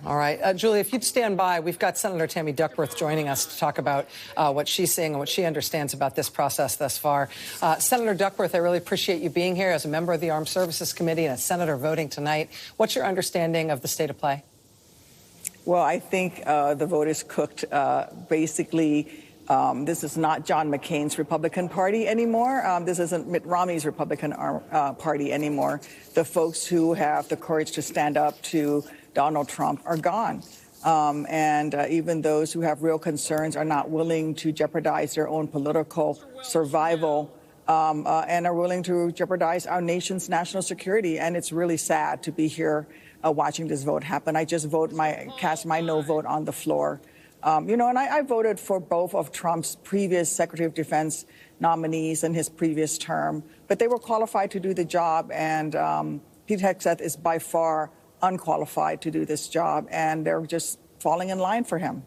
All right. Julie, if you'd stand by, we've got Senator Tammy Duckworth joining us to talk about what she's seeing and what she understands about this process thus far. Senator Duckworth, I really appreciate you being here as a member of the Armed Services Committee and a senator voting tonight. What's your understanding of the state of play? Well, I think the vote is cooked. Basically, this is not John McCain's Republican Party anymore. This isn't Mitt Romney's Republican Party anymore. The folks who have the courage to stand up to Donald Trump are gone. And even those who have real concerns are not willing to jeopardize their own political survival and are willing to jeopardize our nation's national security. And it's really sad to be here watching this vote happen. I just cast my no vote on the floor. And I voted for both of Trump's previous Secretary of Defense nominees in his previous term, but they were qualified to do the job. And Pete Hegseth is by far unqualified to do this job, and they're just falling in line for him.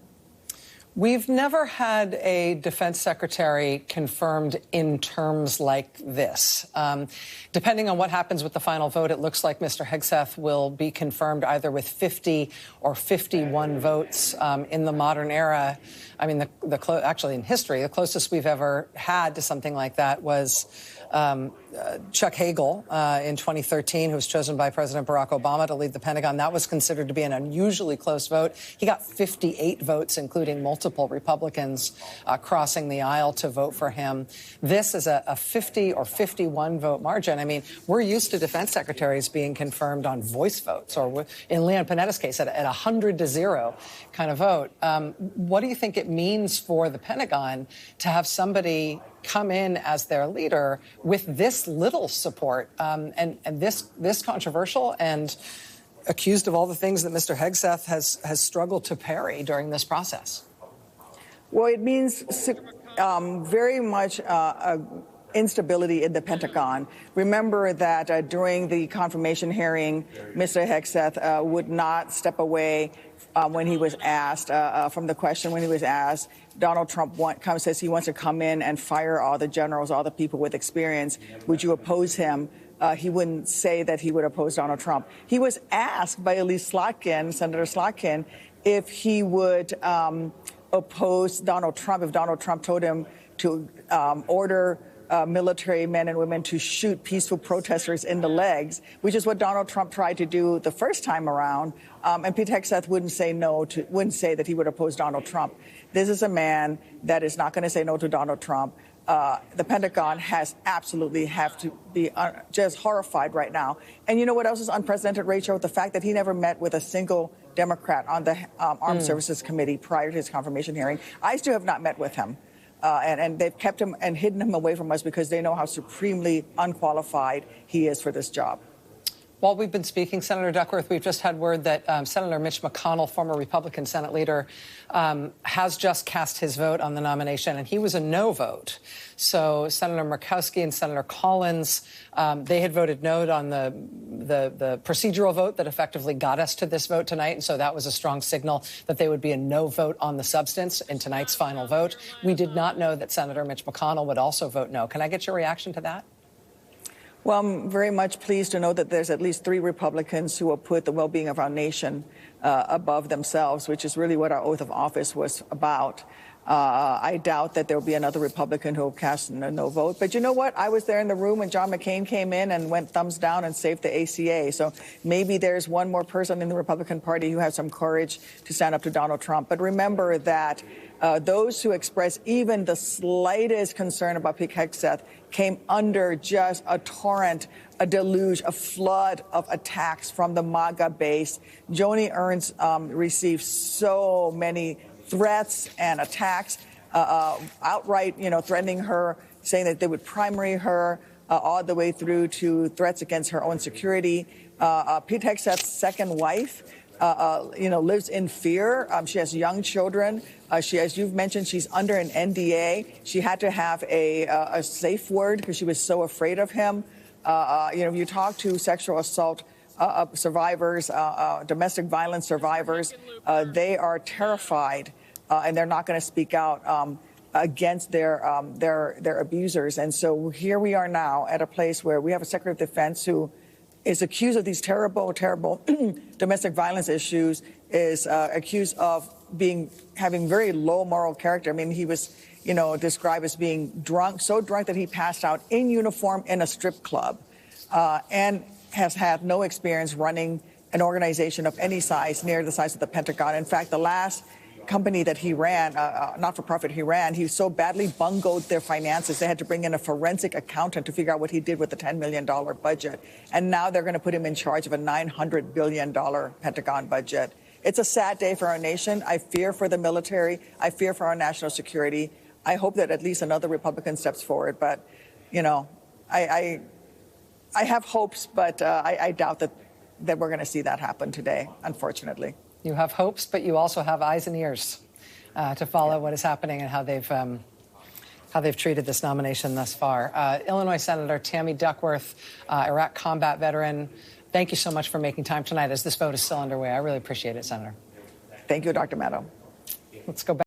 We've never had a defense secretary confirmed in terms like this. Depending on what happens with the final vote, it looks like Mr. Hegseth will be confirmed either with 50 or 51 votes in the modern era. I mean, actually in history, the closest we've ever had to something like that was Chuck Hagel in 2013, who was chosen by President Barack Obama to lead the Pentagon. That was considered to be an unusually close vote. He got 58 votes, including multiple Republicans crossing the aisle to vote for him. This is a 50 or 51 vote margin. I mean, we're used to defense secretaries being confirmed on voice votes, or in Leon Panetta's case, at 100-0 kind of vote. What do you think it means for the Pentagon to have somebody come in as their leader with this little support and this controversial and accused of all the things that Mr. Hegseth has struggled to parry during this process? Well, it means very much instability in the Pentagon. Remember that during the confirmation hearing, Mr. Hegseth would not step away when he was asked from the question. When he was asked, Donald Trump says he wants to come in and fire all the generals, all the people with experience. Would you oppose him? He wouldn't say that he would oppose Donald Trump. He was asked by Elise Slotkin, Senator Slotkin, if he would oppose Donald Trump, if Donald Trump told him to order military men and women to shoot peaceful protesters in the legs, which is what Donald Trump tried to do the first time around. And Pete Hegseth wouldn't say that he would oppose Donald Trump. This is a man that is not going to say no to Donald Trump. The Pentagon absolutely have to be just horrified right now. And you know what else is unprecedented, Rachel? The fact that he never met with a single Democrat on the Armed Services Committee prior to his confirmation hearing. I still have not met with him. And they've kept him and hidden him away from us because they know how supremely unqualified he is for this job. While we've been speaking, Senator Duckworth, we've just had word that Senator Mitch McConnell, former Republican Senate leader, has just cast his vote on the nomination, and he was a no vote. So Senator Murkowski and Senator Collins, they had voted no on the procedural vote that effectively got us to this vote tonight, and so that was a strong signal that they would be a no vote on the substance in tonight's final vote. We did not know that Senator Mitch McConnell would also vote no. Can I get your reaction to that? Well, I'm very much pleased to know that there's at least 3 Republicans who will put the well-being of our nation above themselves, which is really what our oath of office was about. I doubt that there will be another Republican who will cast a no vote. But you know what? I was there in the room when John McCain came in and went thumbs down and saved the ACA. So maybe there's one more person in the Republican Party who has some courage to stand up to Donald Trump. But remember that those who express even the slightest concern about Pete Hegseth came under just a torrent, a deluge, a flood of attacks from the MAGA base. Joni Ernst received so many threats and attacks, outright, threatening her, saying that they would primary her, all the way through to threats against her own security. Pete Hegseth's second wife, lives in fear. She has young children. As you've mentioned, she's under an NDA. She had to have a safe word because she was so afraid of him. If you talk to sexual assault survivors, domestic violence survivors, they are terrified, and they're not going to speak out against their abusers. And so here we are now at a place where we have a Secretary of Defense who is accused of these terrible, terrible domestic violence issues, is accused of having very low moral character. I mean, he was, described as being drunk, so drunk that he passed out in uniform in a strip club, and has had no experience running an organization of any size near the size of the Pentagon. In fact, the last company that he ran, not-for-profit he so badly bungled their finances, they had to bring in a forensic accountant to figure out what he did with the $10 million budget. And now they're going to put him in charge of a $900 billion Pentagon budget. It's a sad day for our nation. I fear for the military. I fear for our national security. I hope that at least another Republican steps forward. But, I have hopes, but I doubt that we're going to see that happen today, unfortunately. You have hopes, but you also have eyes and ears to follow what is happening and how they've treated this nomination thus far. Illinois Senator Tammy Duckworth, Iraq combat veteran, thank you so much for making time tonight as this vote is still underway. I really appreciate it, Senator. Thank you, Dr. Maddow. Let's go back.